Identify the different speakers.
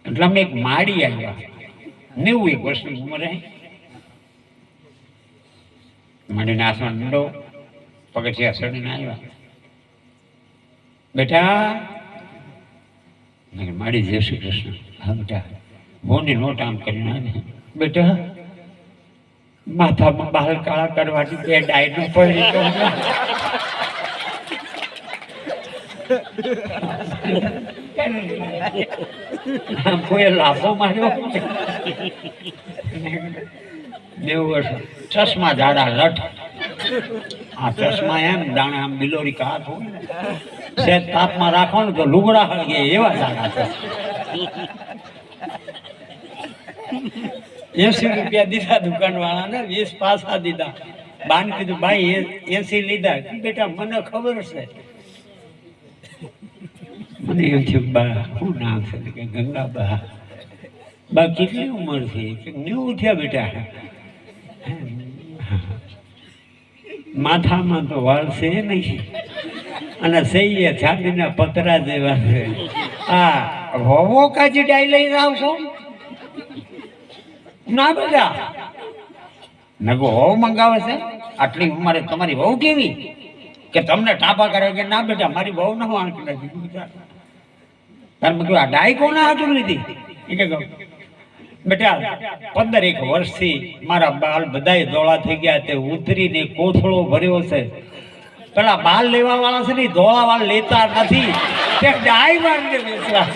Speaker 1: એટલે અમે એક માડી આવ્યા 91 વર્ષની ઉંમરે માડીને આસમાન ઊંડો પગથિયા ચડીને આવ્યા બેટા માડી જય શ્રી કૃષ્ણ હા બેટા મોની નોટ આમ કરીને આવે બેટા માથામાં બાલ કાળા કરવાની બે ડાયનો પડી તો કોઈ લાભો માર્યો 90 વર્ષ ચશ્મા જાડા લઠ આ ચશ્મા એમ દાણા આમ બિલોરી કાચ હોય સેજ તાપમાં રાખો ને તો લુગડા હળગે એવા જાડા છે 80 રૂપિયા દીધા દુકાન વાળા ને 20 પાછા દીધા બાન કીધું ભાઈ 80 લીધા બેટા મને ખબર છે મને એમ થયું બા શું નામ છે કે ગંગા બા કેટલી ઉંમર છે 90 થયા બેટા માથામાં તો વાળ છે નહીં અને સહીએ છાતીના પતરા જેવા છે આ વહુ કાજી ડાઈ લઈને આવશો ના બેટા નગો વહુ મંગાવે છે આટલી ઉંમરે તમારી વહુ કેવી કે તમને ટાપા કરે કે ના બેટા મારી વહુ ન વાંકી નથી તાર મેં આ ડાઈ કોને હાજર લીધી એ કે બેટા 15 વર્ષથી મારા બાલ બધાય ધોળા થઈ ગયા તે ઉતરીને કોથળો ભર્યો છે પેલા બાલ લેવા વાળા છે ને ધોળા વાળ લેતા નથી તે ડાઈ મારીને વેચવા